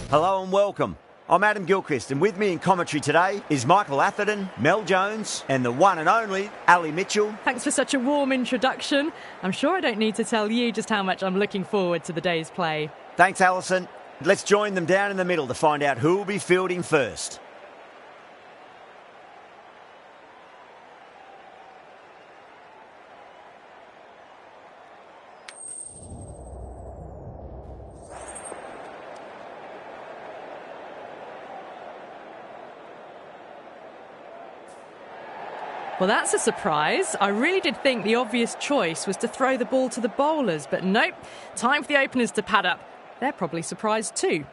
Hello and welcome. I'm Adam Gilchrist, and with me in commentary today is Michael Atherton, Mel Jones, and the one and only Ali Mitchell. Thanks for such a warm introduction. I'm sure I don't need to tell you just how much I'm looking forward to the day's play. Thanks, Alison. Let's join them down in the middle to find out who will be fielding first. Well, that's a surprise. I really did think the obvious choice was to throw the ball to the bowlers, but nope. Time for the openers to pad up. They're probably surprised too.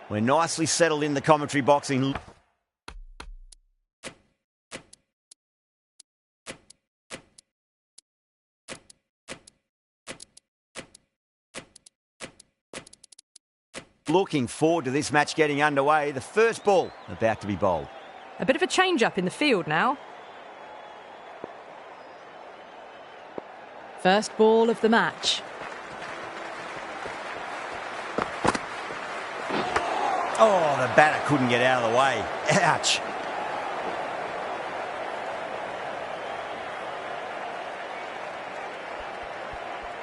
We're nicely settled in the commentary boxing. Looking forward to this match getting underway. The first ball about to be bowled. A bit of a change-up in the field now. First ball of the match. Oh, the batter couldn't get out of the way. Ouch.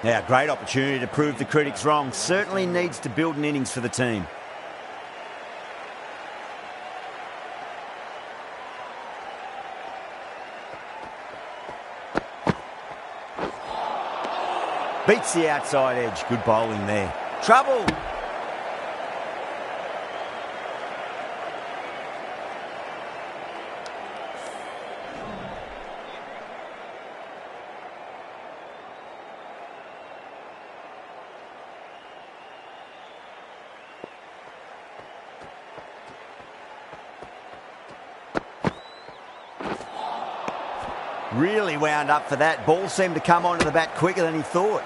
Now, great opportunity to prove the critics wrong. Certainly needs to build an innings for the team. Beats the outside edge. Good bowling there. Trouble. Really wound up for that. Ball seemed to come onto the bat quicker than he thought.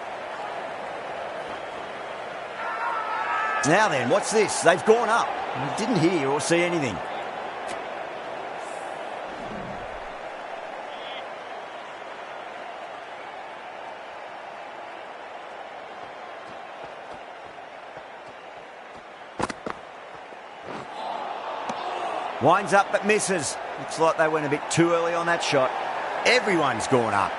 Now then, what's this? They've gone up. He didn't hear or see anything. Winds up but misses. Looks like they went a bit too early on that shot. Everyone's gone up.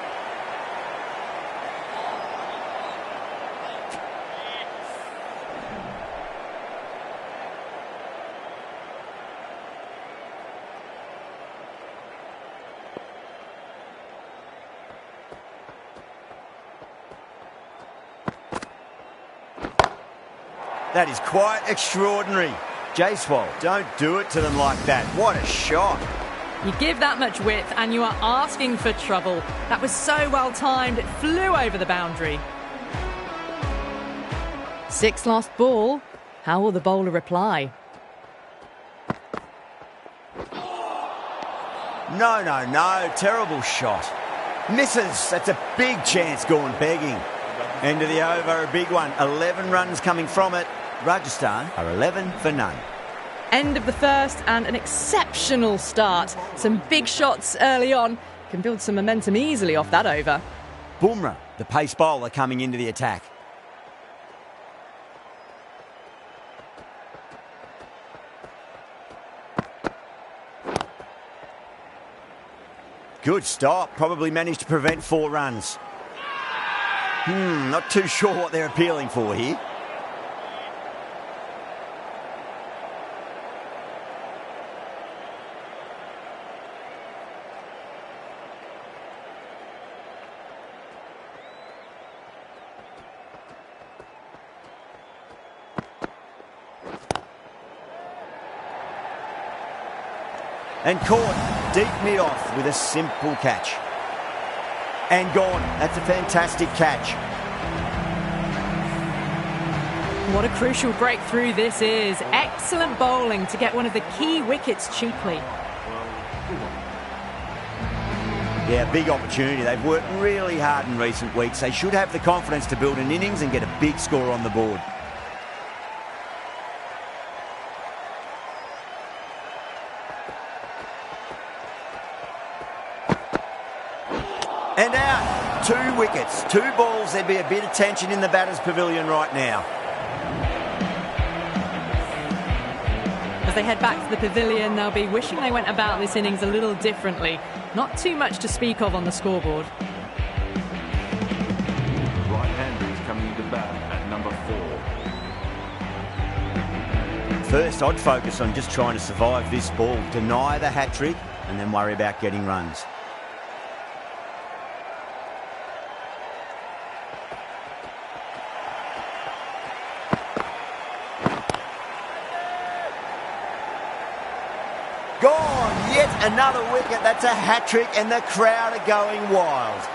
That is quite extraordinary. Jaiswal, don't do it to them like that. What a shot. You give that much width and you are asking for trouble. That was so well timed, it flew over the boundary. Sixth last ball. How will the bowler reply? No. Terrible shot. Misses. That's a big chance gone begging. End of the over, a big one. 11 runs coming from it. Rajasthan are 11 for none. End of the first and an exceptional start. Some big shots early on. Can build some momentum easily off that over. Bumrah, the pace bowler, coming into the attack. Good stop. Probably managed to prevent 4 runs. Not too sure what they're appealing for here. And caught deep mid-off with a simple catch. And gone. That's a fantastic catch. What a crucial breakthrough this is. Excellent bowling to get one of the key wickets cheaply. Yeah, big opportunity. They've worked really hard in recent weeks. They should have the confidence to build an innings and get a big score on the board. And out. 2 wickets, 2 balls. There'd be a bit of tension in the batter's pavilion right now. As they head back to the pavilion, they'll be wishing they went about this innings a little differently. Not too much to speak of on the scoreboard. Right-hander is coming to bat at number 4. First, I'd focus on just trying to survive this ball, deny the hat-trick, and then worry about getting runs. Gone, yet another wicket. That's a hat-trick and the crowd are going wild.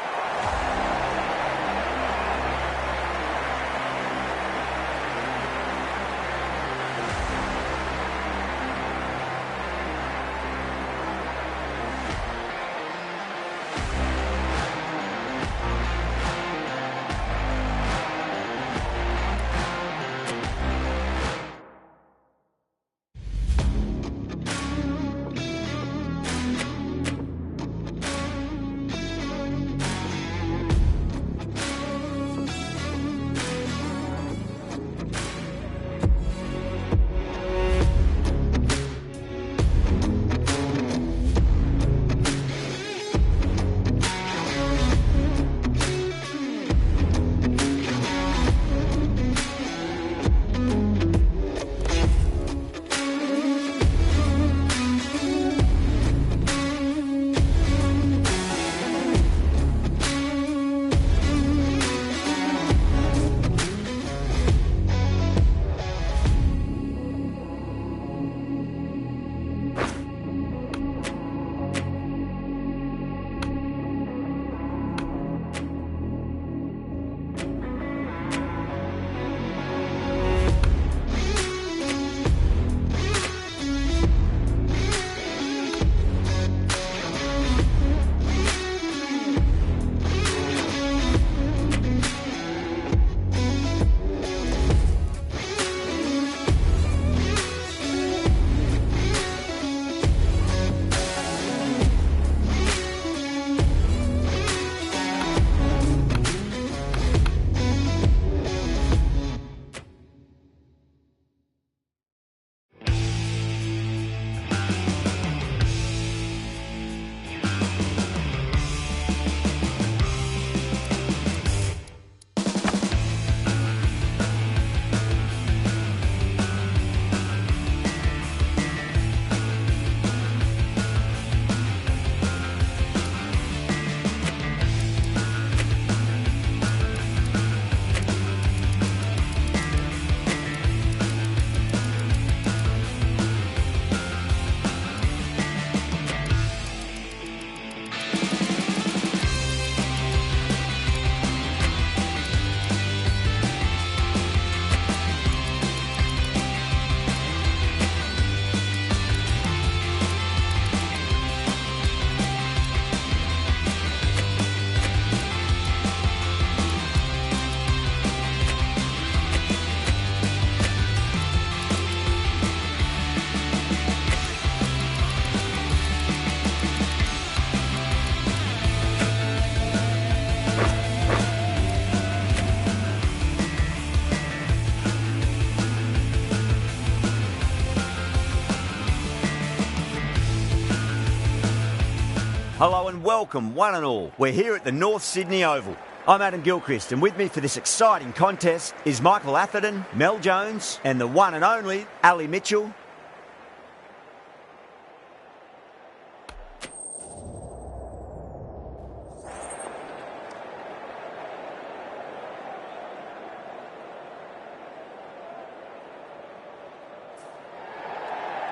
Hello and welcome, one and all. We're here at the North Sydney Oval. I'm Adam Gilchrist, and with me for this exciting contest is Michael Atherton, Mel Jones, and the one and only Ali Mitchell.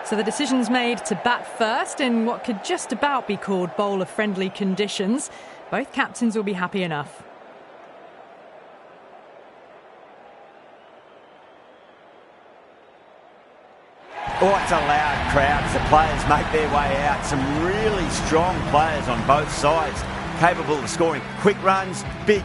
So the decision's made to bat first in what could just about be called bowler-friendly conditions. Both captains will be happy enough. Oh, it's a loud crowd as the players make their way out. Some really strong players on both sides, capable of scoring quick runs, big.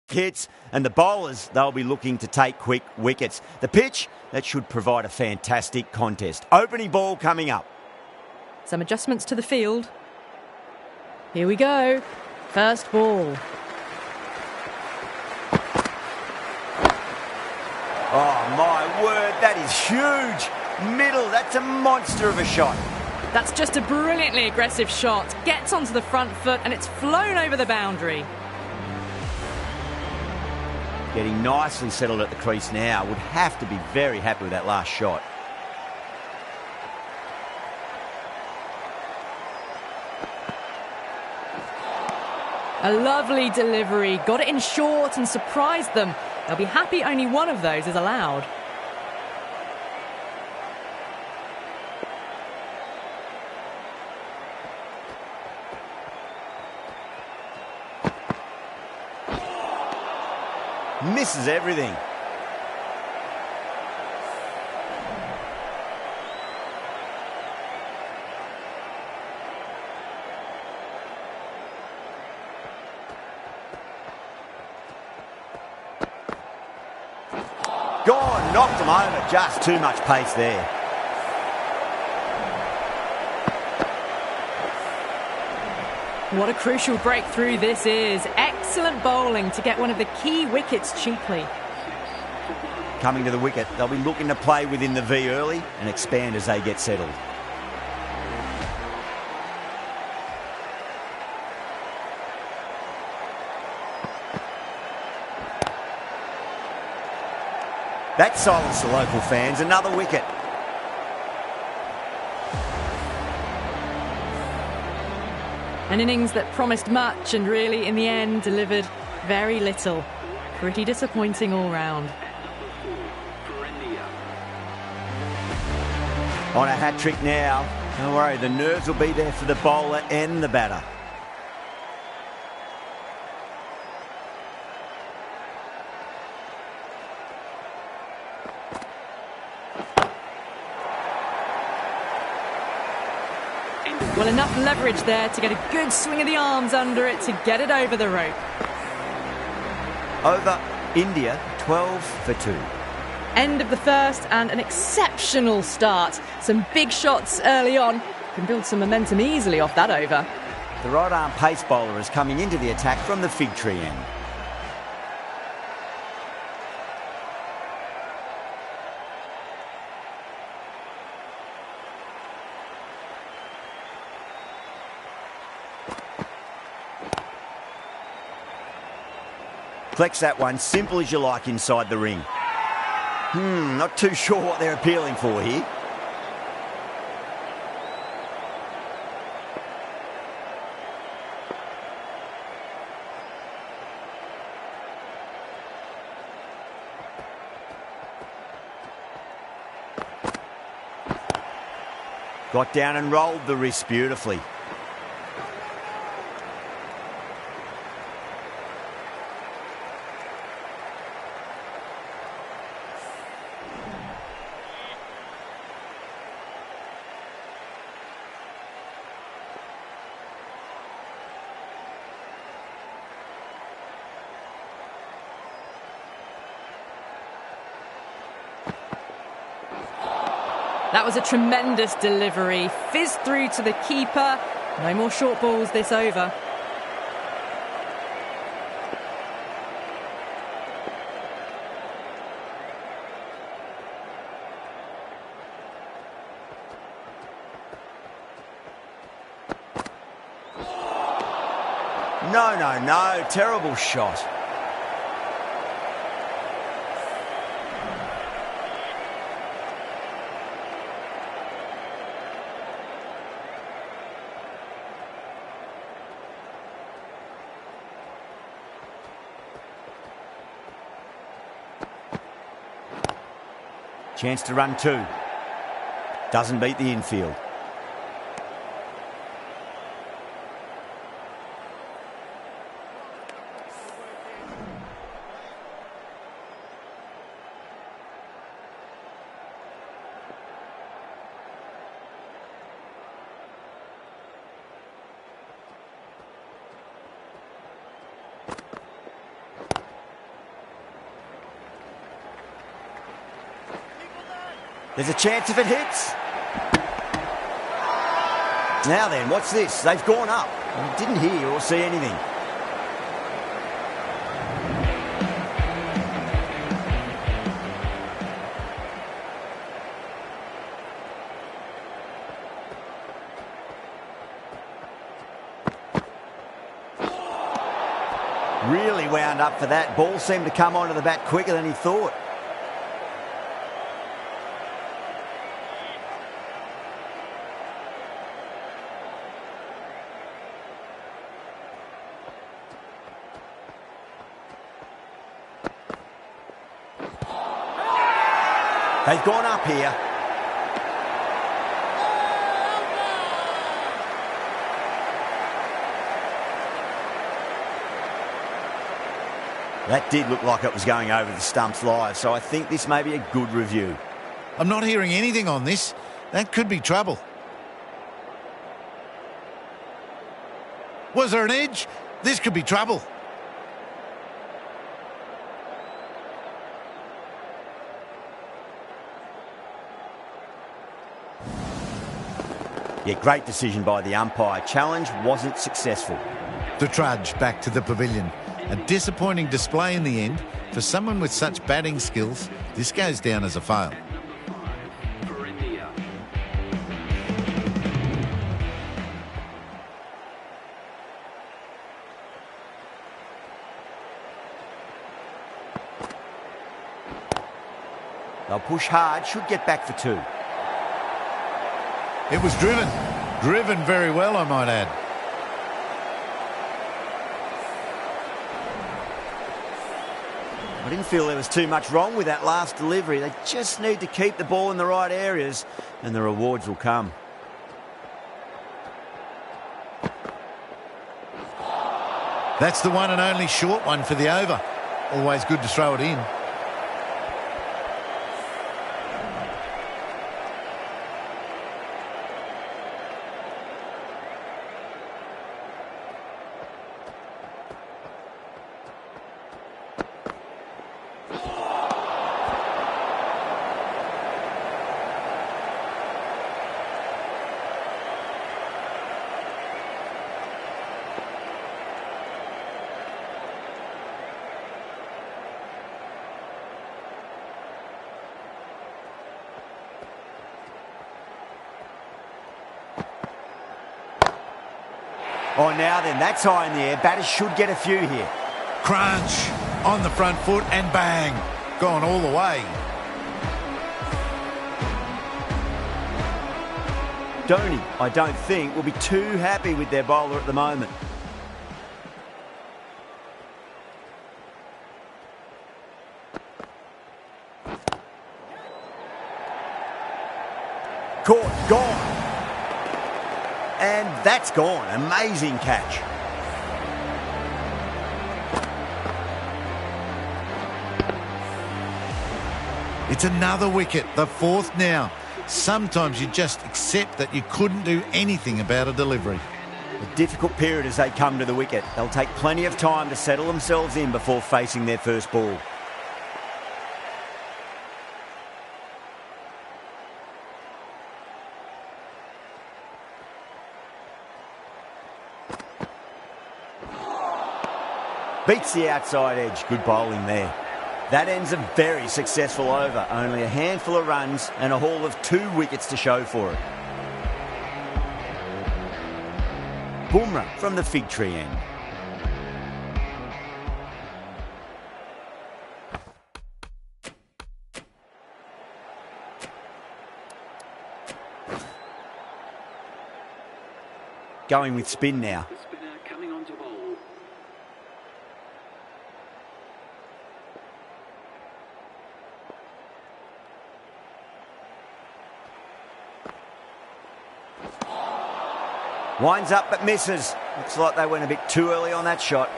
Hits, and the bowlers, they'll be looking to take quick wickets. The pitch, that should provide a fantastic contest. Opening ball coming up. Some adjustments to the field. Here we go. First ball. Oh my word, that is huge. Middle, that's a monster of a shot. That's just a brilliantly aggressive shot. Gets onto the front foot and it's flown over the boundary. Getting nicely settled at the crease now. Would have to be very happy with that last shot. A lovely delivery. Got it in short and surprised them. They'll be happy only one of those is allowed. Misses everything. Gone, knocked him over. Just too much pace there. What a crucial breakthrough this is. Excellent bowling to get one of the key wickets cheaply. Coming to the wicket, they'll be looking to play within the V early and expand as they get settled. That silenced the local fans. Another wicket. An innings that promised much and really, in the end, delivered very little. Pretty disappointing all round. On a hat-trick now. Don't worry, the nerves will be there for the bowler and the batter. Well, enough leverage there to get a good swing of the arms under it to get it over the rope. Over India, 12 for 2. End of the first and an exceptional start. Some big shots early on. Can build some momentum easily off that over. The right-arm pace bowler is coming into the attack from the fig tree end. Flex that one, simple as you like inside the ring. Not too sure what they're appealing for here. Got down and rolled the wrist beautifully. That was a tremendous delivery. Fizzed through to the keeper. No more short balls this over. No. Terrible shot. Chance to run 2. Doesn't beat the infield. There's a chance if it hits. Now then, what's this? They've gone up. I didn't hear or see anything. Really wound up for that. Ball seemed to come onto the bat quicker than he thought. They've gone up here. That did look like it was going over the stumps live, so I think this may be a good review. I'm not hearing anything on this. That could be trouble. Was there an edge? This could be trouble. Yeah, great decision by the umpire. Challenge wasn't successful. The trudge back to the pavilion. A disappointing display in the end. For someone with such batting skills, this goes down as a fail. They'll push hard, should get back for 2. It was driven. Driven very well, I might add. I didn't feel there was too much wrong with that last delivery. They just need to keep the ball in the right areas and the rewards will come. That's the one and only short one for the over. Always good to throw it in. Oh, now then, that's high in the air. Batters should get a few here. Crunch on the front foot and bang. Gone all the way. Dhoni, I don't think, will be too happy with their bowler at the moment. Caught, gone. And that's gone. Amazing catch. It's another wicket, the 4th now. Sometimes you just accept that you couldn't do anything about a delivery. A difficult period as they come to the wicket. They'll take plenty of time to settle themselves in before facing their first ball. Beats the outside edge. Good bowling there. That ends a very successful over. Only a handful of runs and a haul of 2 wickets to show for it. Bumrah from the fig tree end. Going with spin now. Winds up but misses. Looks like they went a bit too early on that shot.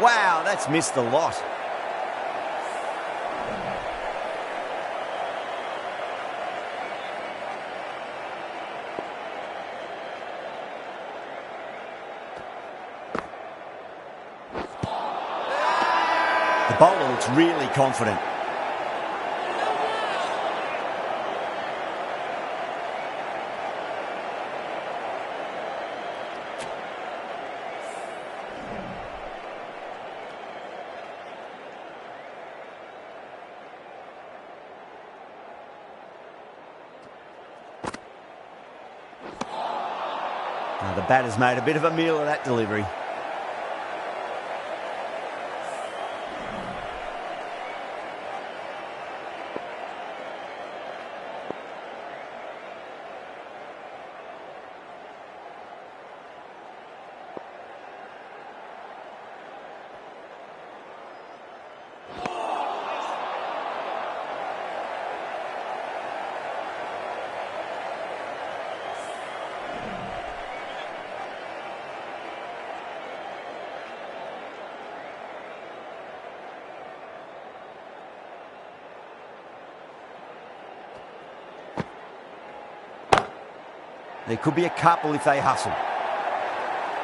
Wow, that's missed a lot. The bowler looks really confident. Now the batter's made a bit of a meal of that delivery. There could be a couple if they hustle.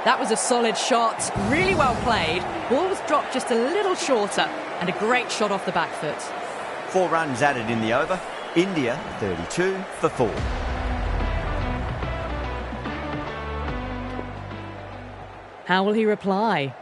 That was a solid shot, really well played. Ball was dropped just a little shorter, and a great shot off the back foot. 4 runs added in the over. India 32 for 4. How will he reply?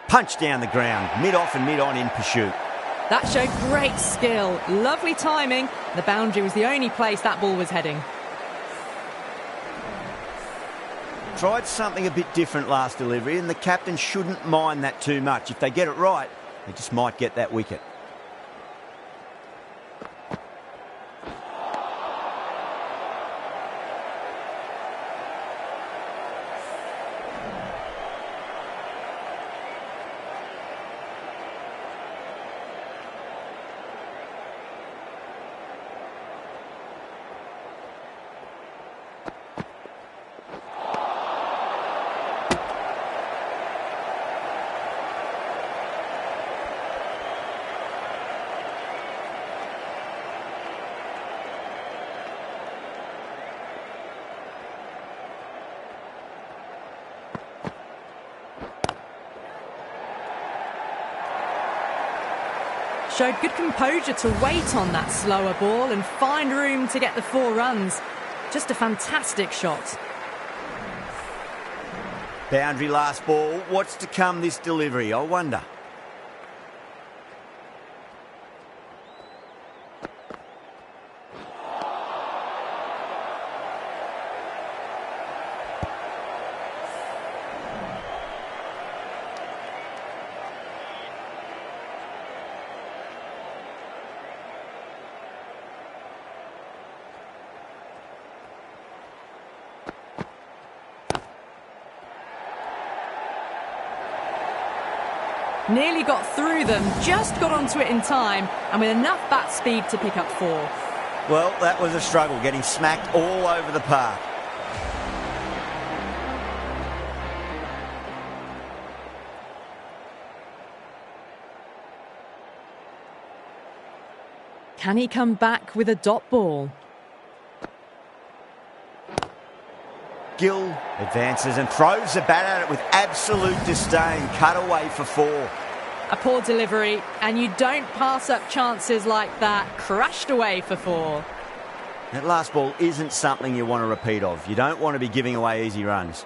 Punch down the ground, mid-off and mid-on in pursuit. That showed great skill, lovely timing. The boundary was the only place that ball was heading. Tried something a bit different last delivery, and the captain shouldn't mind that too much. If they get it right, they just might get that wicket. Showed good composure to wait on that slower ball and find room to get the 4 runs. Just a fantastic shot. Boundary last ball. What's to come this delivery, I wonder? Nearly got through them, just got onto it in time, and with enough bat speed to pick up 4. Well, that was a struggle, getting smacked all over the park. Can he come back with a dot ball? Gill advances and throws the bat at it with absolute disdain. Cut away for 4. A poor delivery, and you don't pass up chances like that. Crashed away for 4. That last ball isn't something you want to repeat of. You don't want to be giving away easy runs.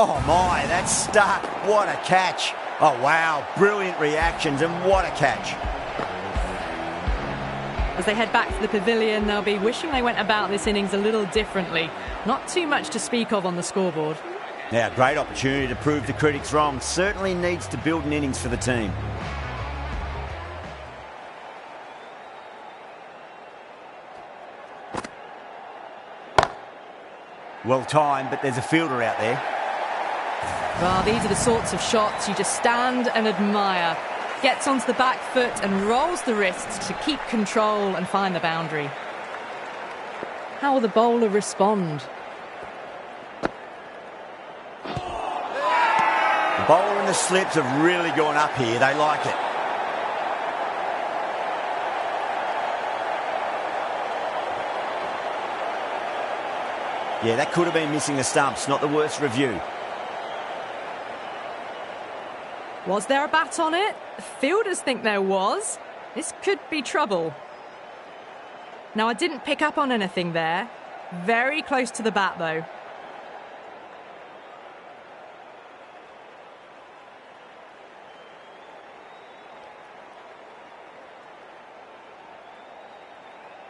Oh my, that's stuck. What a catch. Oh wow, brilliant reactions and what a catch. As they head back to the pavilion, they'll be wishing they went about this innings a little differently. Not too much to speak of on the scoreboard. Now, great opportunity to prove the critics wrong. Certainly needs to build an innings for the team. Well timed, but there's a fielder out there. Well, these are the sorts of shots you just stand and admire. Gets onto the back foot and rolls the wrists to keep control and find the boundary. How will the bowler respond? The bowler and the slips have really gone up here. They like it. Yeah, that could have been missing the stumps. Not the worst review. Was there a bat on it? The fielders think there was. This could be trouble. Now, I didn't pick up on anything there. Very close to the bat, though.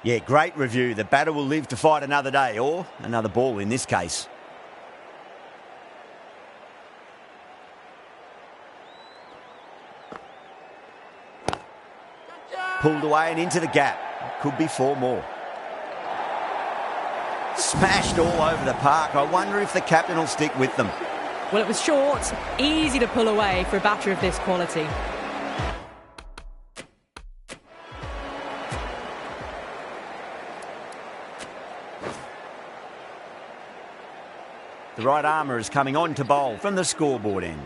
Yeah, great review. The batter will live to fight another day, or another ball in this case. Pulled away and into the gap. Could be 4 more. Smashed all over the park. I wonder if the captain will stick with them. Well, it was short, easy to pull away for a batter of this quality. The right armour is coming on to bowl from the scoreboard end.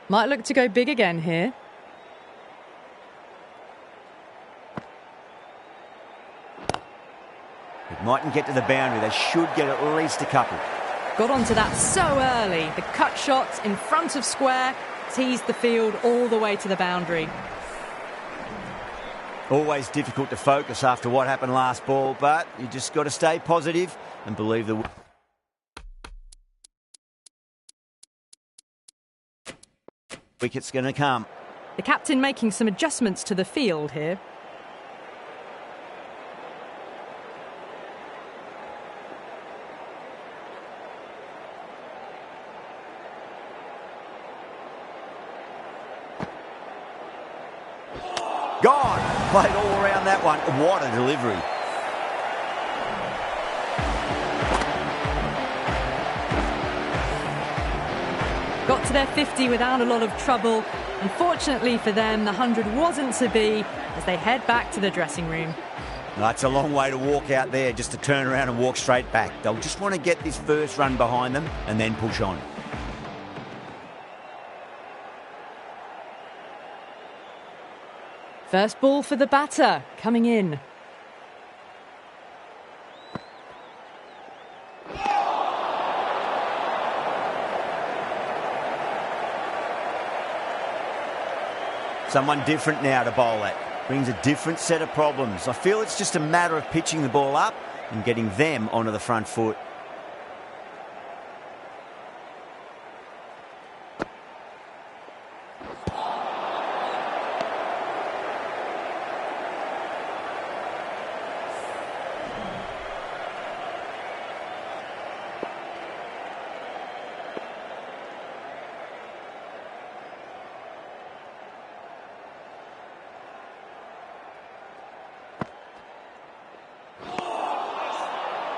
Might look to go big again here. It mightn't get to the boundary. They should get at least a couple. Got onto that so early. The cut shot in front of square teased the field all the way to the boundary. Always difficult to focus after what happened last ball, but you just got to stay positive and believe the wicket's going to come. The captain making some adjustments to the field here. Gone! Played all around that one. What a delivery. Got to their 50 without a lot of trouble. Unfortunately for them, the 100 wasn't to be as they head back to the dressing room. That's a long way to walk out there just to turn around and walk straight back. They'll just want to get this first run behind them and then push on. First ball for the batter, coming in. Someone different now to bowl at. Brings a different set of problems. I feel it's just a matter of pitching the ball up and getting them onto the front foot.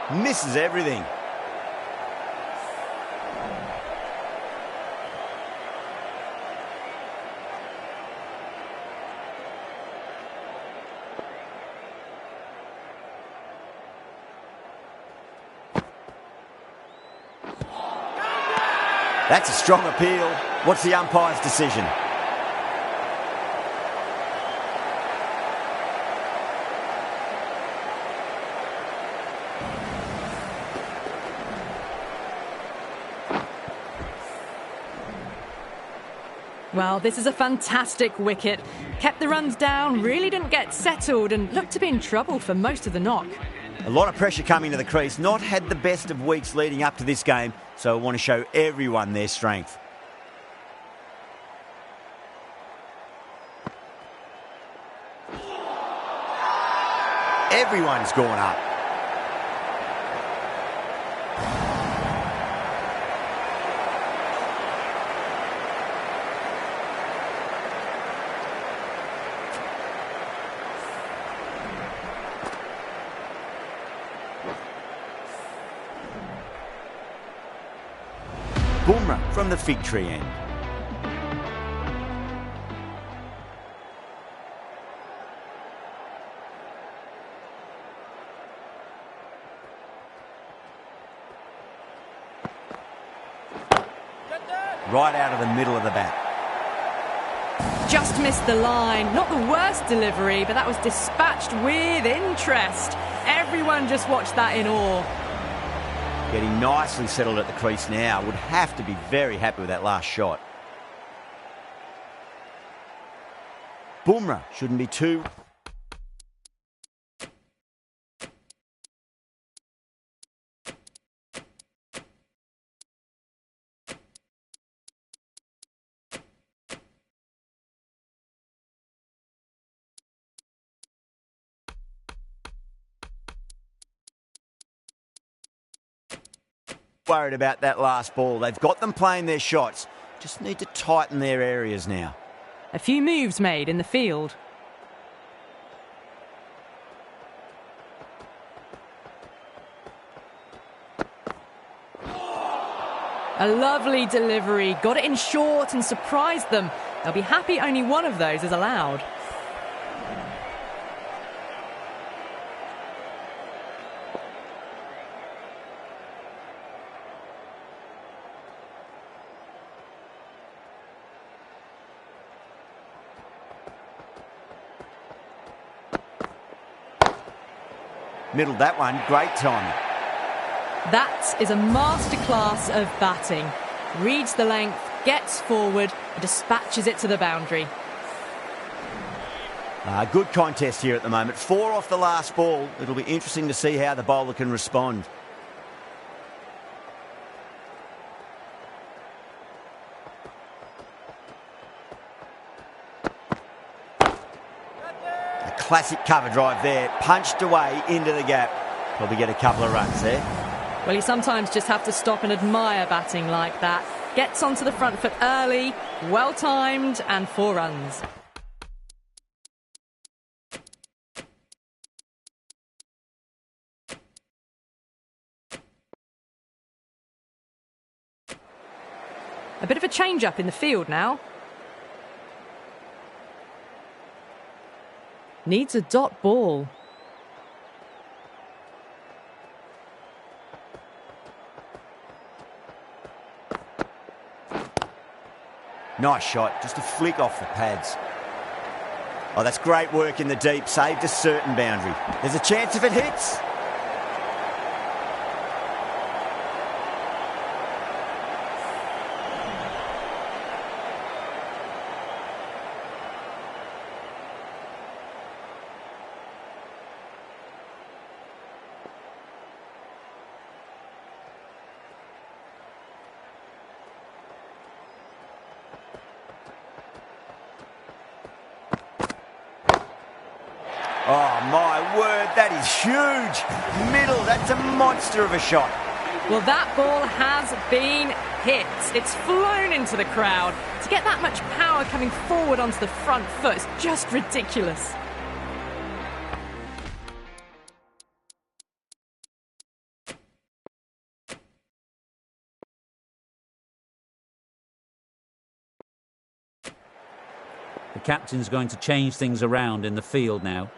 Misses everything. That's a strong appeal. What's the umpire's decision? Well, this is a fantastic wicket. Kept the runs down, really didn't get settled and looked to be in trouble for most of the knock. A lot of pressure coming to the crease. Not had the best of weeks leading up to this game, so I want to show everyone their strength. Everyone's gone up. Bumrah from the fig tree end. Right out of the middle of the bat. Just missed the line. Not the worst delivery, but that was dispatched with interest. Everyone just watched that in awe. Getting nicely settled at the crease now. Would have to be very happy with that last shot. Bumrah shouldn't be too... worried about that last ball. They've got them playing their shots. Just need to tighten their areas now. A few moves made in the field. A lovely delivery. Got it in short and surprised them. They'll be happy only one of those is allowed. Middled that one, great timing. That is a masterclass of batting. Reads the length, gets forward, and dispatches it to the boundary. Good contest here at the moment. 4 off the last ball. It'll be interesting to see how the bowler can respond. Classic cover drive there, punched away into the gap. Probably get a couple of runs there. Well, you sometimes just have to stop and admire batting like that. Gets onto the front foot early, well timed, and 4 runs. A bit of a change-up in the field now. Needs a dot ball. Nice shot, just a flick off the pads. Oh, that's great work in the deep, saved a certain boundary. There's a chance if it hits. Oh, my word, that is huge. Middle, that's a monster of a shot. Well, that ball has been hit. It's flown into the crowd. To get that much power coming forward onto the front foot is just ridiculous. The captain's going to change things around in the field now.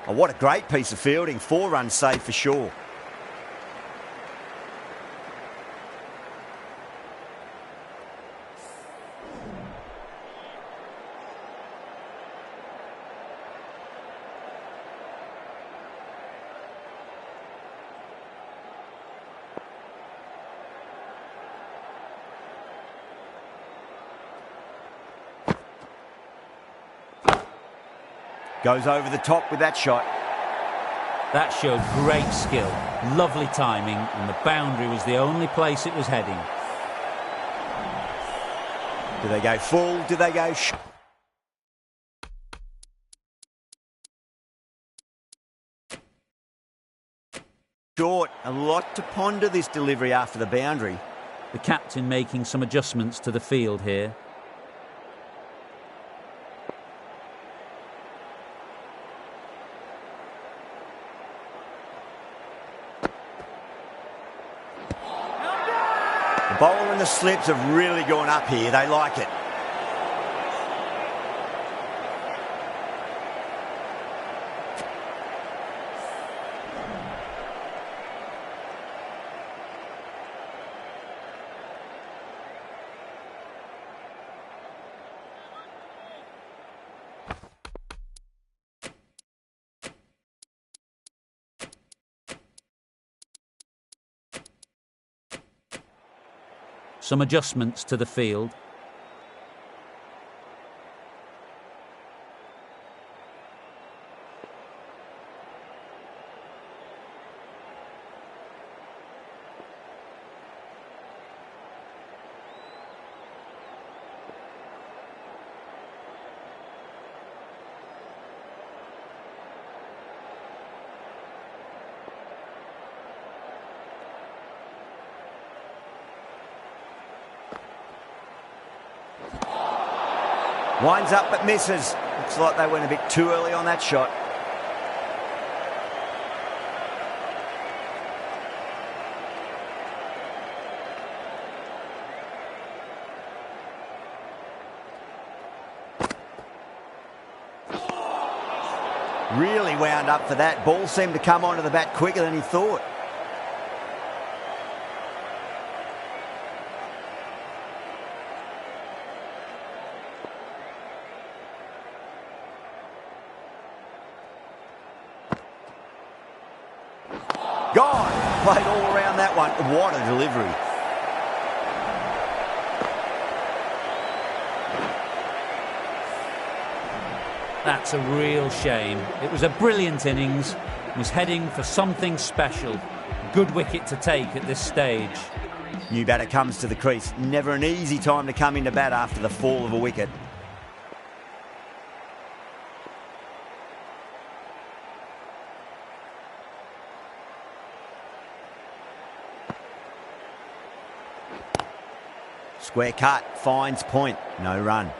I Oh, what a great piece of fielding. 4 runs saved for sure. Goes over the top with that shot. That showed great skill, lovely timing, and the boundary was the only place it was heading. Do they go full? Do they go short? A lot to ponder this delivery after the boundary. The captain making some adjustments to the field here. The bowl and the slips have really gone up here. They like it. Some adjustments to the field. Winds up but misses. Looks like they went a bit too early on that shot. Really wound up for that. Ball seemed to come onto the bat quicker than he thought. God, played all around that one. What a delivery. That's a real shame. It was a brilliant innings. Was heading for something special. Good wicket to take at this stage. New batter comes to the crease. Never an easy time to come into bat after the fall of a wicket. Square cut, finds point, no run.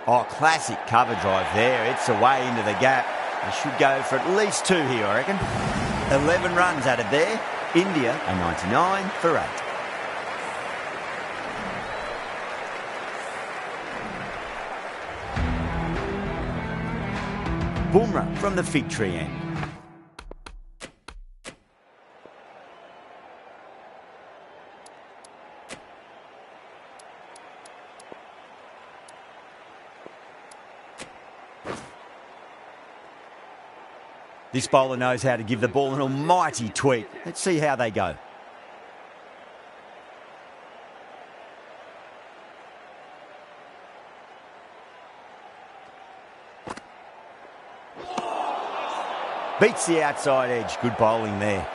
Oh, classic cover drive there. It's away into the gap. They should go for at least 2 here, I reckon. 11 runs added there. India a 99 for 8. Bumrah from the fig tree end. This bowler knows how to give the ball an almighty tweak. Let's see how they go. Beats the outside edge. Good bowling there.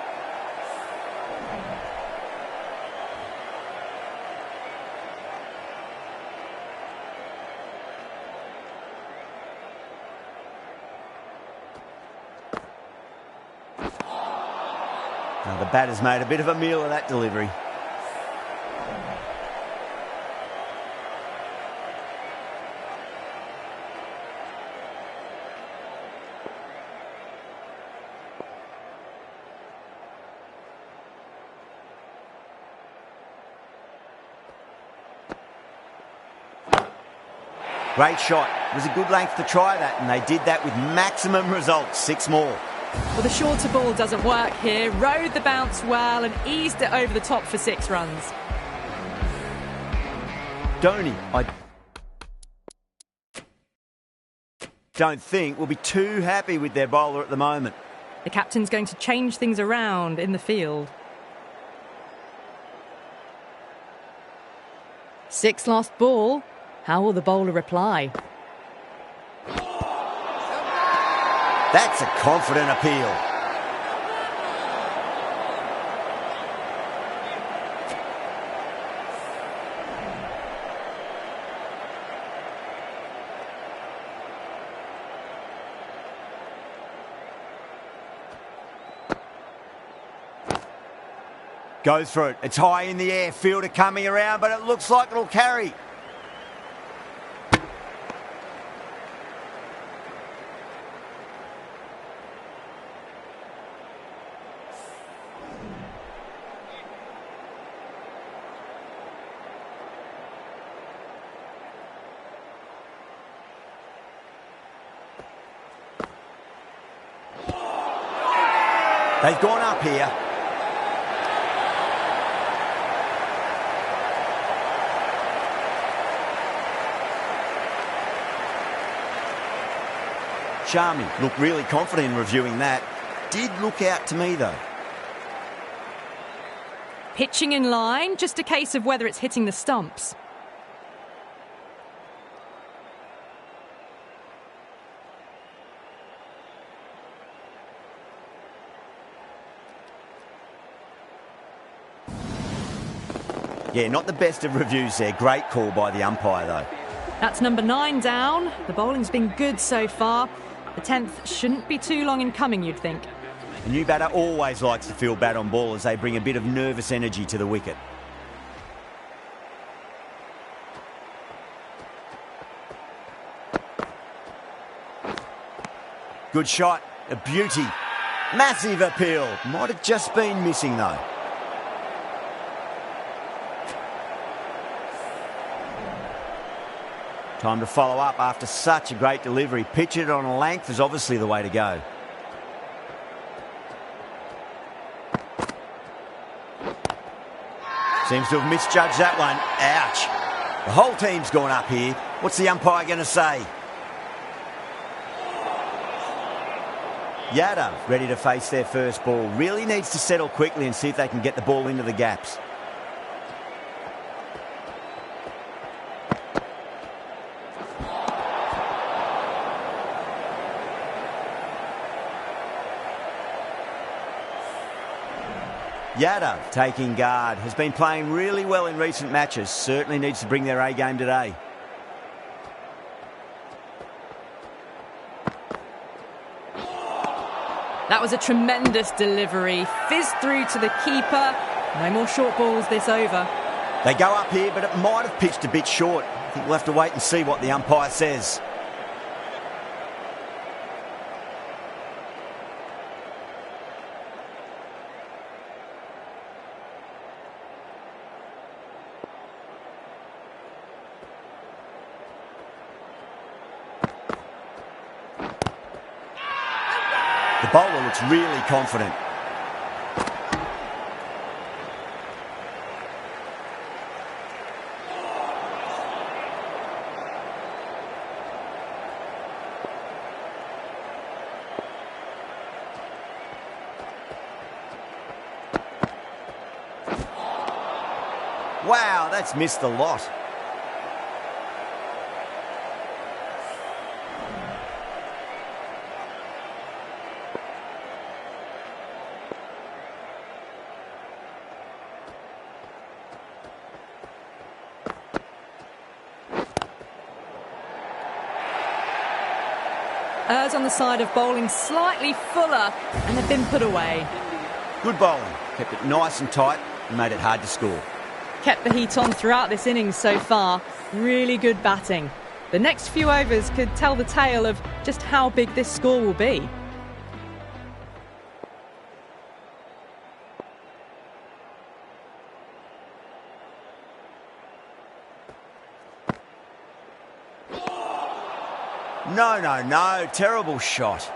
Now the batter's made a bit of a meal of that delivery. Great shot. It was a good length to try that, and they did that with maximum results. 6 more. Well, the shorter ball doesn't work here. Rode the bounce well and eased it over the top for 6 runs. Dhoni, I don't think will be too happy with their bowler at the moment. The captain's going to change things around in the field. 6 lost ball. How will the bowler reply? That's a confident appeal. Goes for it. It's high in the air. Fielder coming around, but it looks like it'll carry. They've gone up here. Sharmi looked really confident in reviewing that. Did look out to me, though. Pitching in line, just a case of whether it's hitting the stumps. Yeah, not the best of reviews there. Great call by the umpire, though. That's number 9 down. The bowling's been good so far. The 10th shouldn't be too long in coming, you'd think. A new batter always likes to feel bat on ball as they bring a bit of nervous energy to the wicket. Good shot. A beauty. Massive appeal. Might have just been missing, though. Time to follow up after such a great delivery. Pitch it on a length is obviously the way to go. Seems to have misjudged that one. Ouch. The whole team's gone up here. What's the umpire going to say? Yadav ready to face their first ball. Really needs to settle quickly and see if they can get the ball into the gaps. Yadav taking guard. Has been playing really well in recent matches. Certainly needs to bring their A game today. That was a tremendous delivery. Fizzed through to the keeper. No more short balls this over. They go up here, but it might have pitched a bit short. I think we'll have to wait and see what the umpire says. The bowler looks really confident. Wow, that's missed the lot. Errs on the side of bowling slightly fuller, and they've been put away. Good bowling. Kept it nice and tight and made it hard to score. Kept the heat on throughout this innings so far. Really good batting. The next few overs could tell the tale of just how big this score will be. No, no, no. Terrible shot.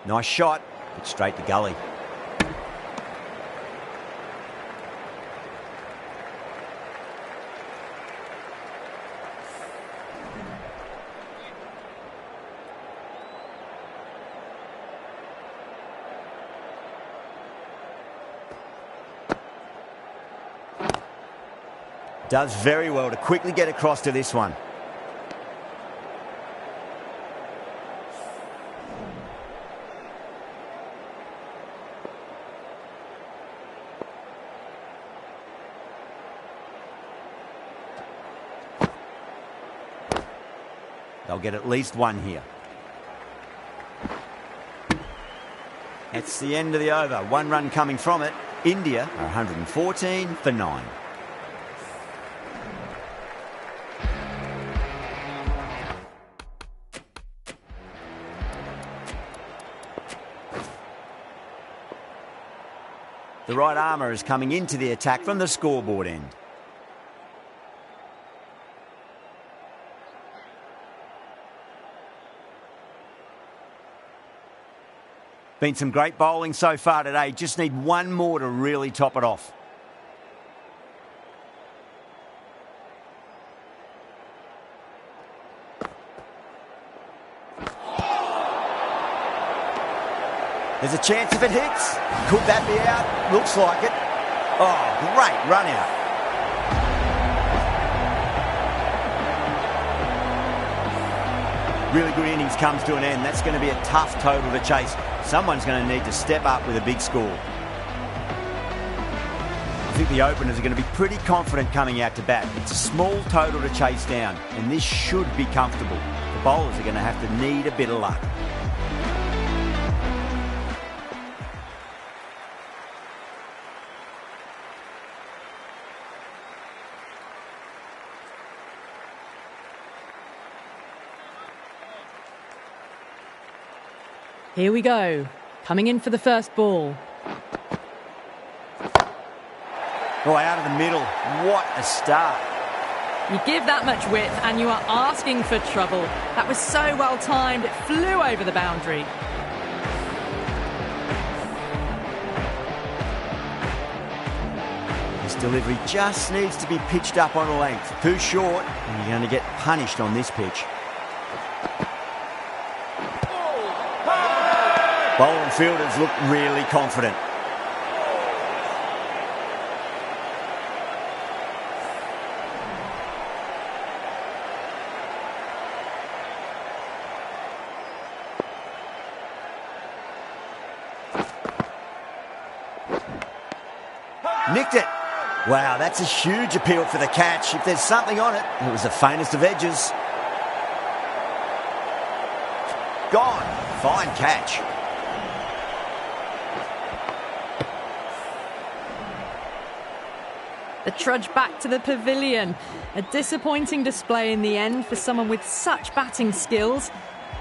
Nice shot, but straight to gully. Does very well to quickly get across to this one. They'll get at least one here. That's the end of the over. One run coming from it. India are 114 for 9. The right armour is coming into the attack from the scoreboard end. Been some great bowling so far today. Just need one more to really top it off. There's a chance if it hits. Could that be out? Looks like it. Oh, great run out. Really good innings comes to an end. That's going to be a tough total to chase. Someone's going to need to step up with a big score. I think the openers are going to be pretty confident coming out to bat. It's a small total to chase down, and this should be comfortable. The bowlers are going to have to need a bit of luck. Here we go. Coming in for the first ball. Oh, out of the middle. What a start. You give that much width and you are asking for trouble. That was so well timed, it flew over the boundary. This delivery just needs to be pitched up on a length. Too short, and you're going to get punished on this pitch. Bowling fielders look really confident. Nicked it. Wow, that's a huge appeal for the catch. If there's something on it, it was the faintest of edges. Gone. Fine catch. The trudge back to the pavilion. A disappointing display in the end for someone with such batting skills.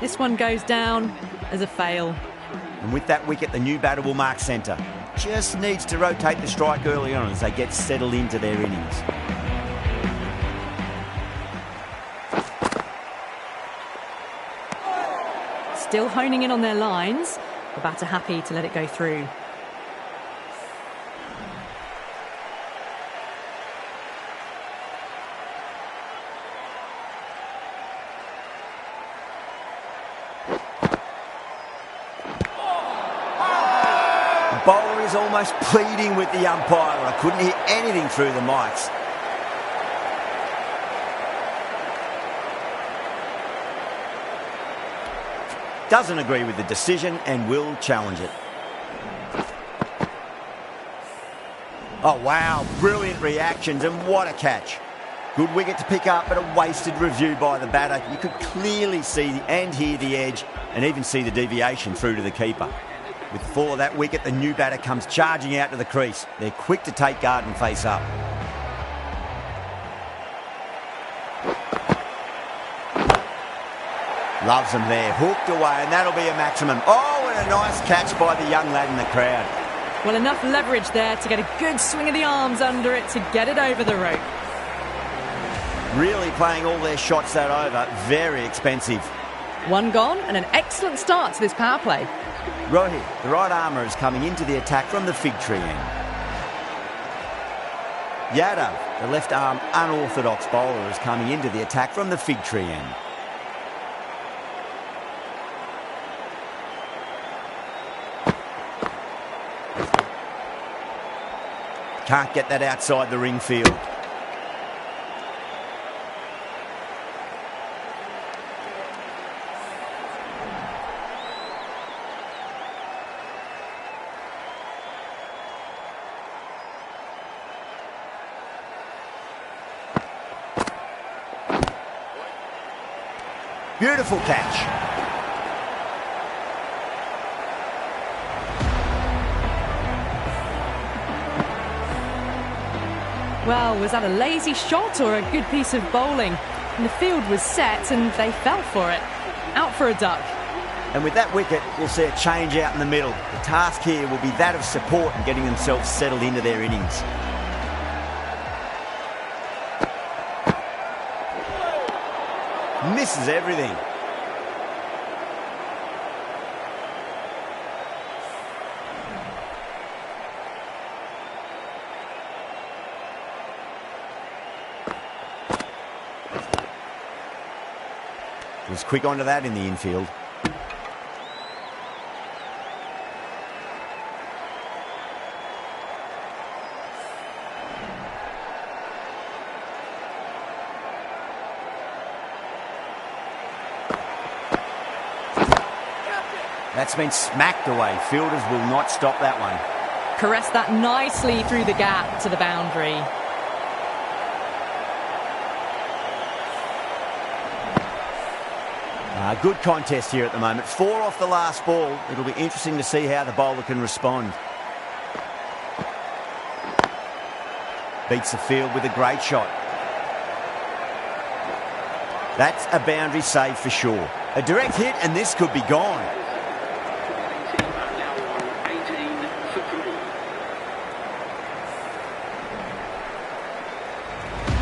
This one goes down as a fail. And with that wicket, the new batter will mark centre. Just needs to rotate the strike early on as they get settled into their innings. Still honing in on their lines. The batter happy to let it go through. Bowler is almost pleading with the umpire. I couldn't hear anything through the mics. doesn't agree with the decision and will challenge it. Oh, wow, brilliant reactions and what a catch. Good wicket to pick up, but a wasted review by the batter. You could clearly see and hear the edge and even see the deviation through to the keeper. With the fall of that wicket, the new batter comes charging out to the crease. They're quick to take guard and face up. Loves them there, hooked away, and that'll be a maximum. Oh, and a nice catch by the young lad in the crowd. Well, enough leverage there to get a good swing of the arms under it to get it over the rope. Really playing all their shots that over. Very expensive. One gone and an excellent start to this power play. Rohit, the right armour, is coming into the attack from the fig tree end. Yadav, the left arm unorthodox bowler, is coming into the attack from the fig tree end. Can't get that outside the ring field. Beautiful catch. Well, was that a lazy shot or a good piece of bowling? And the field was set and they fell for it. Out for a duck. And with that wicket, we'll see a change out in the middle. The task here will be that of support and getting themselves settled into their innings. Misses everything. Was quick onto that in the infield. That's been smacked away. Fielders will not stop that one. Caressed that nicely through the gap to the boundary. Good contest here at the moment. 4 off the last ball. It'll be interesting to see how the bowler can respond. Beats the field with a great shot. That's a boundary save for sure. A direct hit and this could be gone.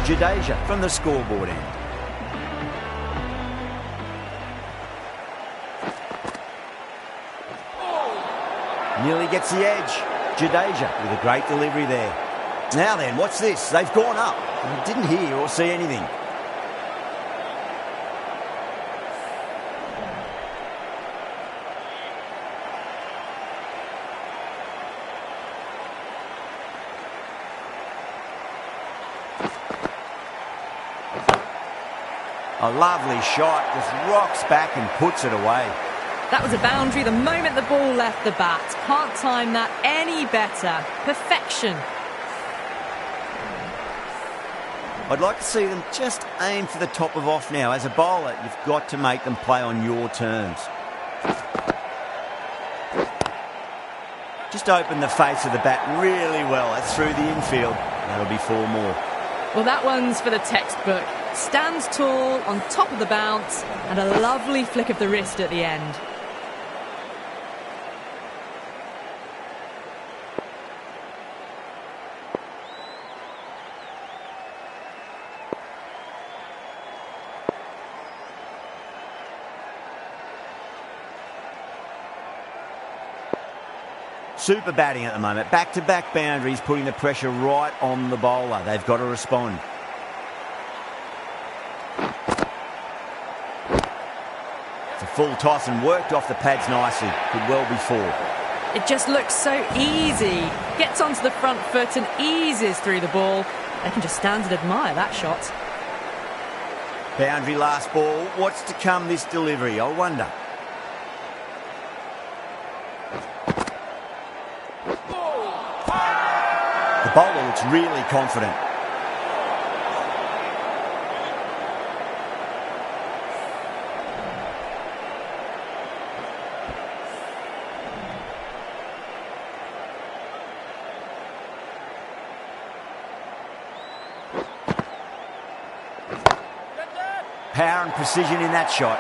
Jadeja from the scoreboard end. Nearly gets the edge. Jadeja with a great delivery there. Now then, what's this? They've gone up. I didn't hear or see anything. A lovely shot, just rocks back and puts it away. That was a boundary the moment the ball left the bat. Can't time that any better. Perfection. I'd like to see them just aim for the top of off now. As a bowler, you've got to make them play on your terms. Just open the face of the bat really well. That's through the infield. That'll be 4 more. Well, that one's for the textbook. Stands tall on top of the bounce and a lovely flick of the wrist at the end. Super batting at the moment. Back-to-back boundaries, putting the pressure right on the bowler. They've got to respond. It's a full toss and worked off the pads nicely. Could well be 4. It just looks so easy. Gets onto the front foot and eases through the ball. They can just stand and admire that shot. Boundary last ball. What's to come this delivery, I wonder? The bowler looks really confident. Power and precision in that shot.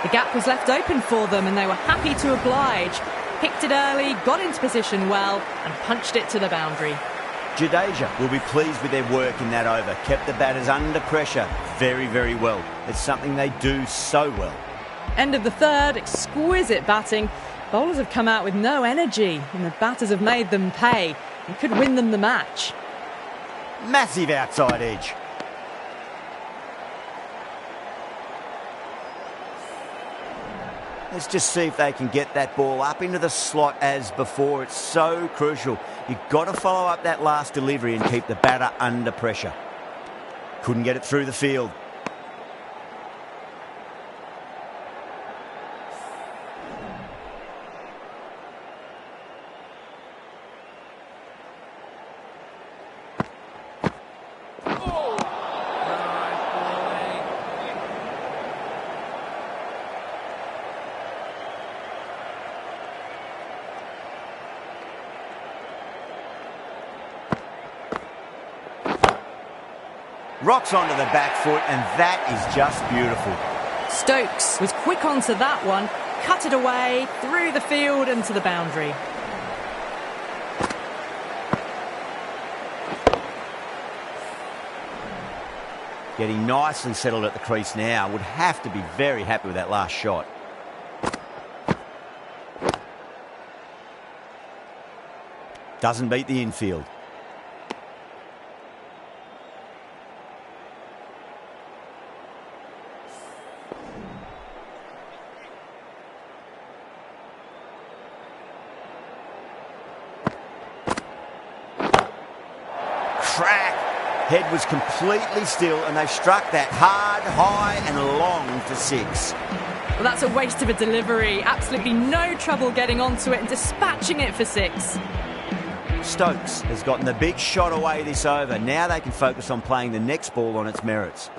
The gap was left open for them and they were happy to oblige. Picked it early, got into position well and punched it to the boundary. Jadeja will be pleased with their work in that over. Kept the batters under pressure very, very well. It's something they do so well. End of the third, exquisite batting. Bowlers have come out with no energy and the batters have made them pay and could win them the match. Massive outside edge. Let's just see if they can get that ball up into the slot as before. It's so crucial. You've got to follow up that last delivery and keep the batter under pressure. Couldn't get it through the field. Rocks onto the back foot, and that is just beautiful. Stokes was quick onto that one, cut it away, through the field and to the boundary. Getting nicely settled at the crease now. Would have to be very happy with that last shot. Doesn't beat the infield. Crack. Head was completely still and they struck that hard, high and long for six. Well, that's a waste of a delivery. Absolutely no trouble getting onto it and dispatching it for six. Stokes has gotten the big shot away this over. Now they can focus on playing the next ball on its merits.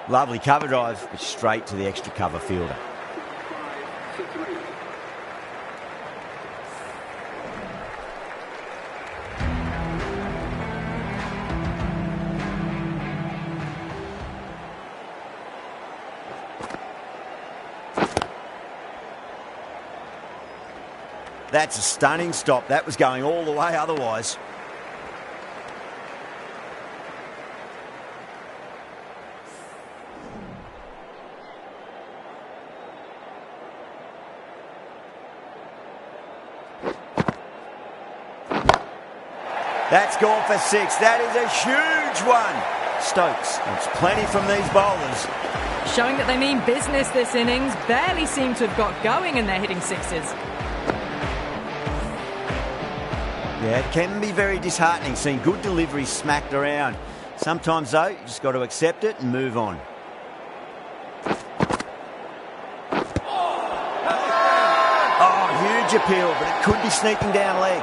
Lovely cover drive, but straight to the extra cover fielder. That's a stunning stop. That was going all the way otherwise. That's gone for six. That is a huge one. Stokes wants plenty from these bowlers. Showing that they mean business this innings. Barely seem to have got going and they're hitting sixes. Yeah, it can be very disheartening seeing good deliveries smacked around. Sometimes, though, you just got to accept it and move on. Oh, huge appeal, but it could be sneaking down leg.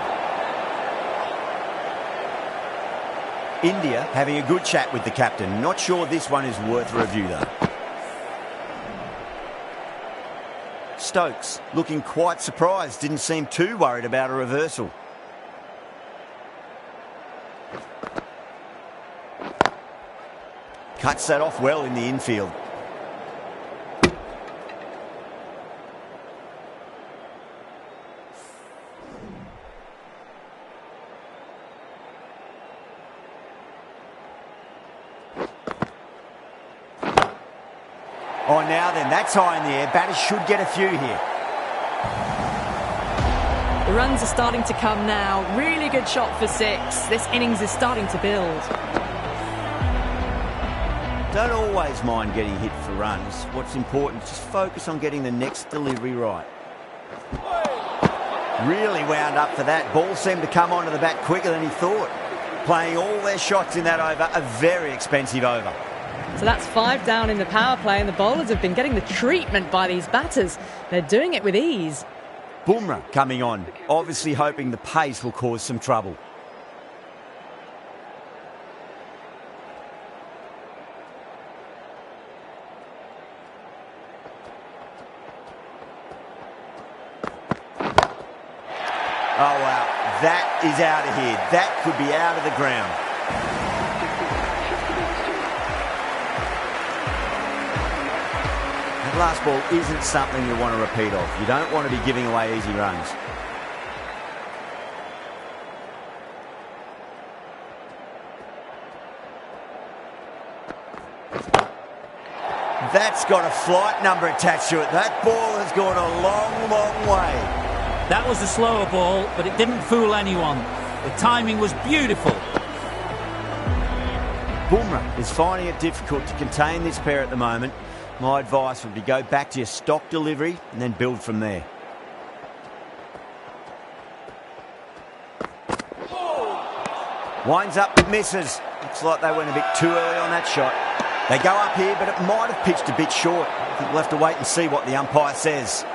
India having a good chat with the captain. Not sure this one is worth a review, though. Stokes looking quite surprised. Didn't seem too worried about a reversal. Cuts that off well in the infield. Oh, now then, that's high in the air. Batters should get a few here. The runs are starting to come now. Really good shot for six. This innings is starting to build. Don't always mind getting hit for runs. What's important is just focus on getting the next delivery right. Really wound up for that. Ball seemed to come onto the bat quicker than he thought. Playing all their shots in that over, a very expensive over. So that's 5 down in the power play and the bowlers have been getting the treatment by these batters. They're doing it with ease. Bumrah coming on, obviously hoping the pace will cause some trouble. Oh, wow. That is out of here. That could be out of the ground. That last ball isn't something you want to repeat of. You don't want to be giving away easy runs. That's got a flight number attached to it. That ball has gone a long, long way. That was a slower ball, but it didn't fool anyone. The timing was beautiful. Bumrah is finding it difficult to contain this pair at the moment. My advice would be go back to your stock delivery and then build from there. Winds up but misses. Looks like they went a bit too early on that shot. They go up here, but it might have pitched a bit short. I think we'll have to wait and see what the umpire says.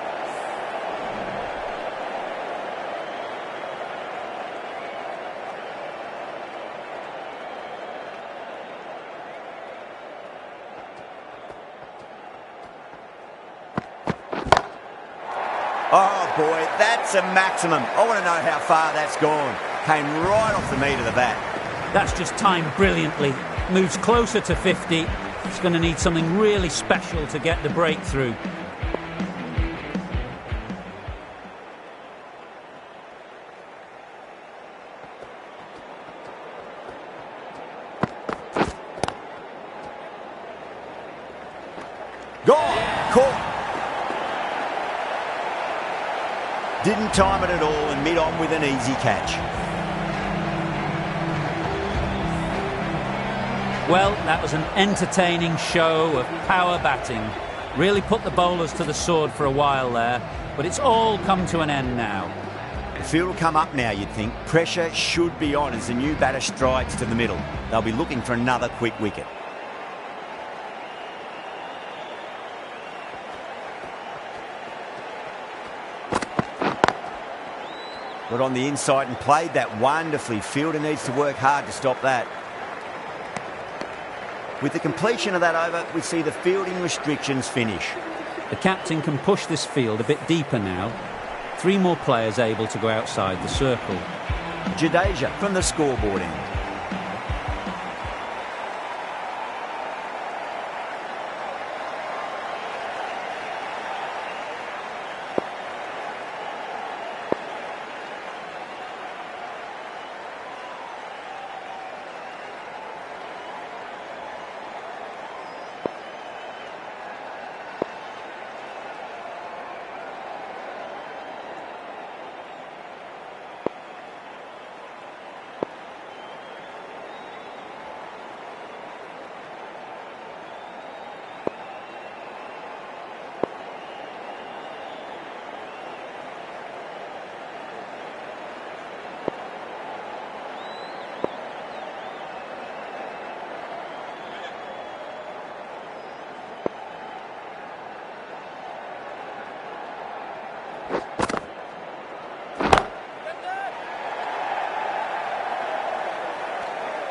Oh boy, that's a maximum. I want to know how far that's gone. Came right off the meat of the bat. That's just timed brilliantly. Moves closer to 50. It's going to need something really special to get the breakthrough. Gone! Caught! Didn't time it at all and mid on with an easy catch. Well, that was an entertaining show of power batting. Really put the bowlers to the sword for a while there, but it's all come to an end now. The field will come up now, you'd think. Pressure should be on as the new batter strides to the middle. They'll be looking for another quick wicket. Got on the inside and played that wonderfully. Fielder needs to work hard to stop that. With the completion of that over, we see the fielding restrictions finish. The captain can push this field a bit deeper now. 3 more players able to go outside the circle. Jadeja from the scoreboard end.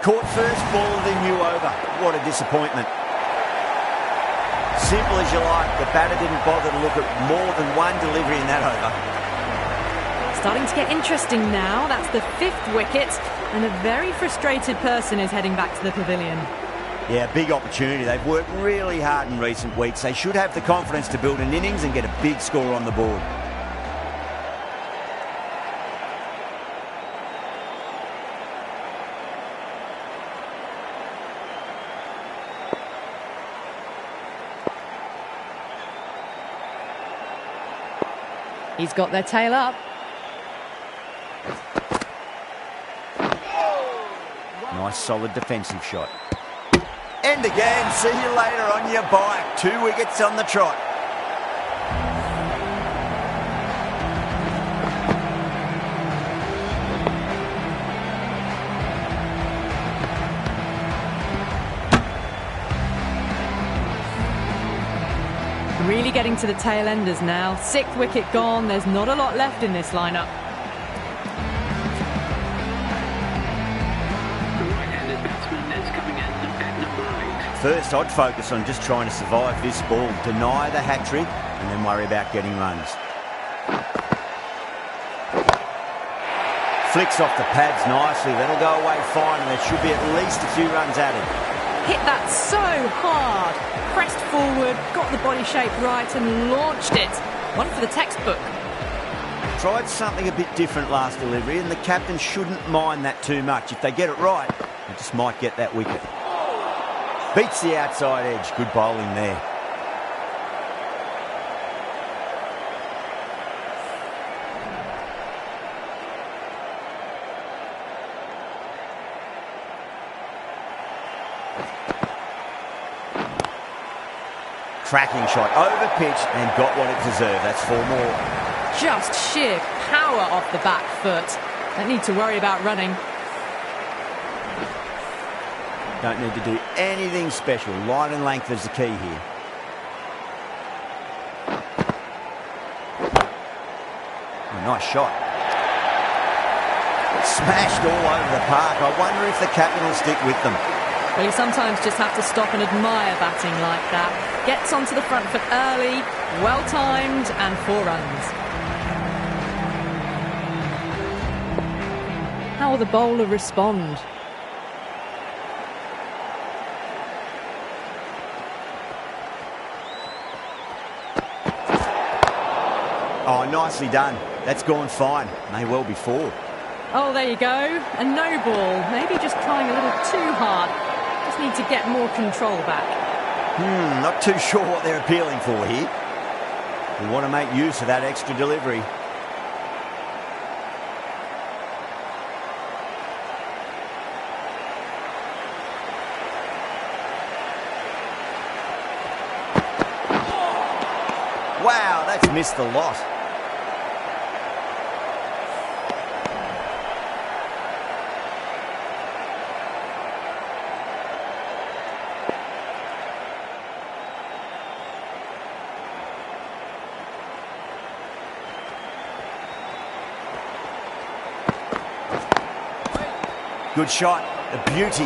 Caught first ball of the new over. What a disappointment. Simple as you like. The batter didn't bother to look at more than one delivery in that over. Starting to get interesting now. That's the 5th wicket, and a very frustrated person is heading back to the pavilion. Yeah, big opportunity. They've worked really hard in recent weeks. They should have the confidence to build an innings and get a big score on the board. He's got their tail up. Nice solid defensive shot. And again, see you later on your bike. 2 wickets on the trot. Really Really getting to the tail enders now. 6th wicket gone. There's not a lot left in this lineup. The right-handed batsman is coming in at number 8. First, I'd focus on just trying to survive this ball, deny the hat-trick, and then worry about getting runs. Flicks off the pads nicely. That'll go away fine, and there should be at least a few runs added. Hit that so hard. Pressed forward, got the body shape right and launched it. One for the textbook. Tried something a bit different last delivery, and the captain shouldn't mind that too much. If they get it right, they just might get that wicket. Beats the outside edge. Good bowling there. Cracking shot, over pitch and got what it deserved. That's 4 more. Just sheer power off the back foot. Don't need to worry about running. Don't need to do anything special. Line and length is the key here. Oh, nice shot. Smashed all over the park. I wonder if the captain will stick with them. Well, you sometimes just have to stop and admire batting like that. Gets onto the front foot early, well-timed, and 4 runs. How will the bowler respond? Oh, nicely done. That's gone fine. May well be 4. Oh, there you go. A no ball. Maybe just trying a little too hard. Just need to get more control back. Not too sure what they're appealing for here. We want to make use of that extra delivery. Wow, that's missed the lot. Good shot, a beauty.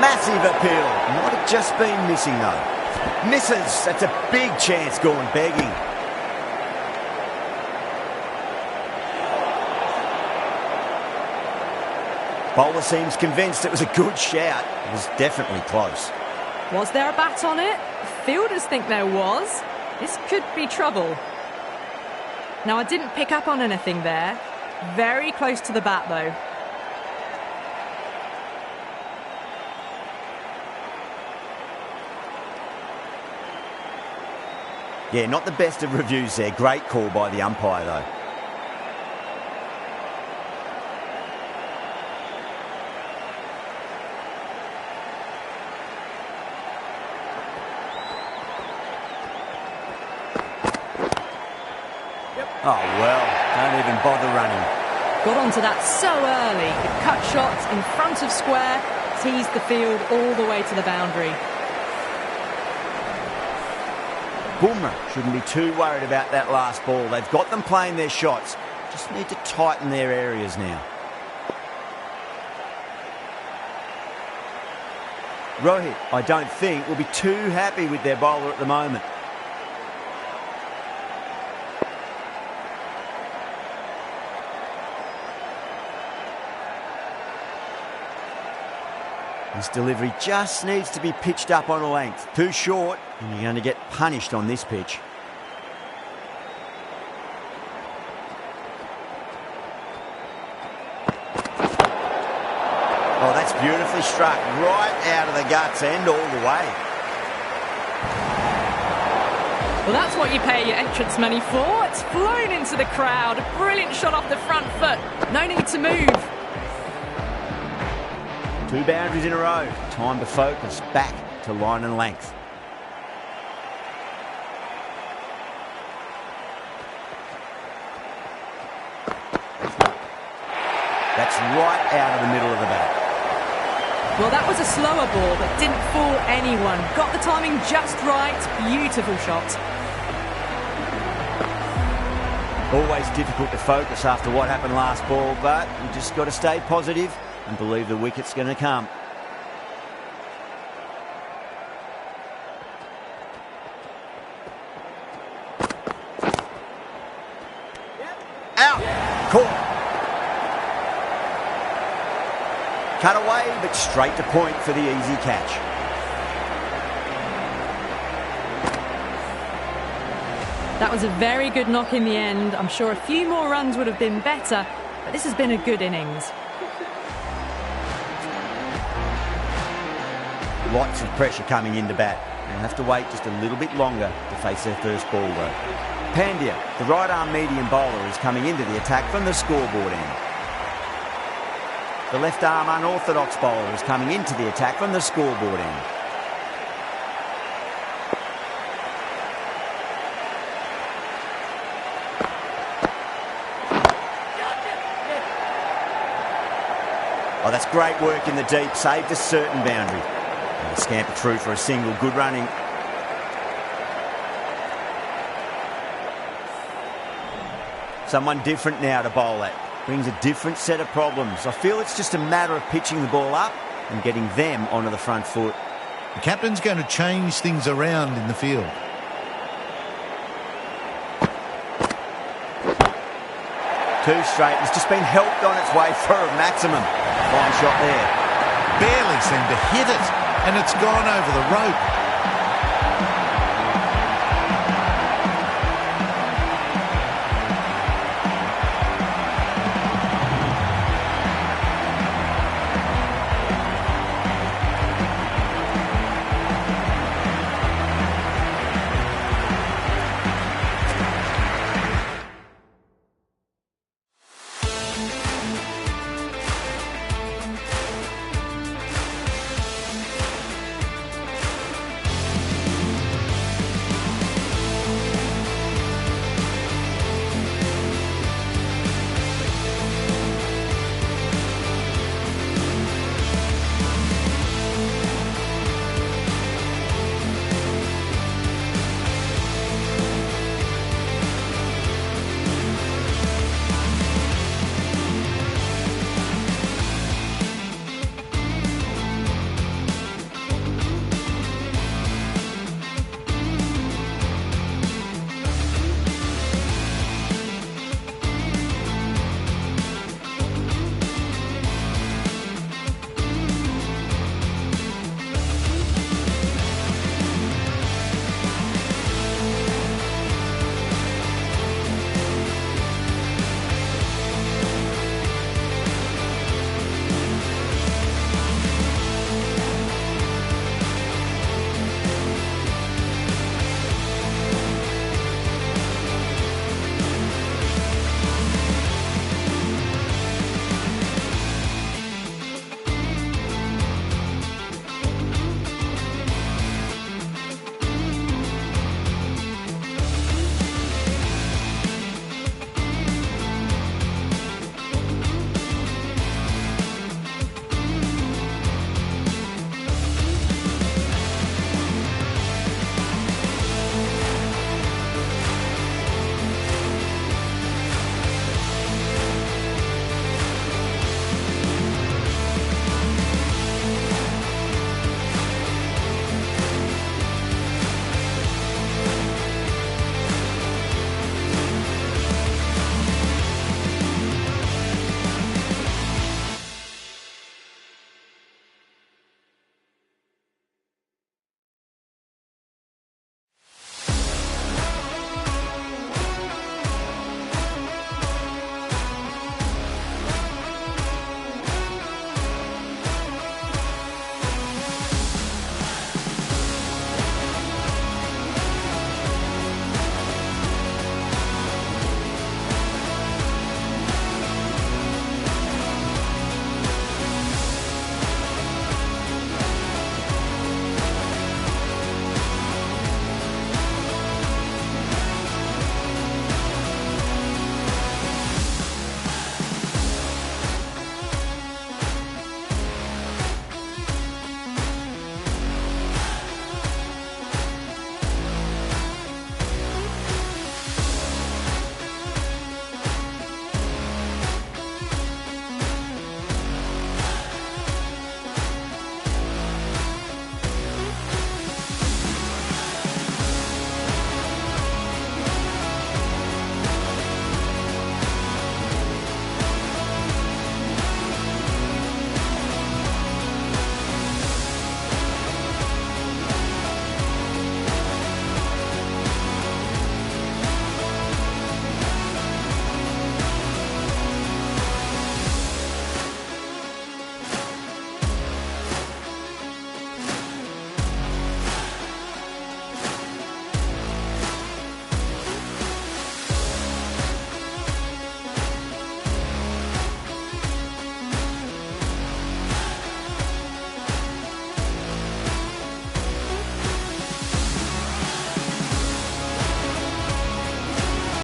Massive appeal. Might have just been missing though. Misses. That's a big chance gone begging. Bowler seems convinced it was a good shout. It was definitely close. Was there a bat on it? Fielders think there was. This could be trouble. Now, I didn't pick up on anything there. Very close to the bat, though. Yeah, not the best of reviews there. Great call by the umpire, though. Oh, well, don't even bother running. Got onto that so early. The cut shot in front of square, teased the field all the way to the boundary. Bumrah shouldn't be too worried about that last ball. They've got them playing their shots. Just need to tighten their areas now. Rohit, I don't think, will be too happy with their bowler at the moment. This delivery just needs to be pitched up on a length. Too short, and you're going to get punished on this pitch. Oh, that's beautifully struck. Right out of the guts end all the way. Well, that's what you pay your entrance money for. It's flown into the crowd. A brilliant shot off the front foot. No need to move. 2 boundaries in a row. Time to focus back to line and length. That's right out of the middle of the bat. Well, that was a slower ball that didn't fool anyone. Got the timing just right. Beautiful shot. Always difficult to focus after what happened last ball, but you just got to stay positive and believe the wicket's going to come. Out! Caught. Cut away, but straight to point for the easy catch. That was a very good knock in the end. I'm sure a few more runs would have been better, but this has been a good innings. Lots of pressure coming into bat. They'll have to wait just a little bit longer to face their first ball though. Pandya, the right arm medium bowler, is coming into the attack from the scoreboard end. The left arm unorthodox bowler is coming into the attack from the scoreboard end. Oh, that's great work in the deep, saved a certain boundary. And they scamper through for a single, good running. Someone different now to bowl at. Brings a different set of problems. I feel it's just a matter of pitching the ball up and getting them onto the front foot. The captain's going to change things around in the field. Too straight. It's just been helped on its way for a maximum. Fine shot there. Barely seemed to hit it, and it's gone over the rope.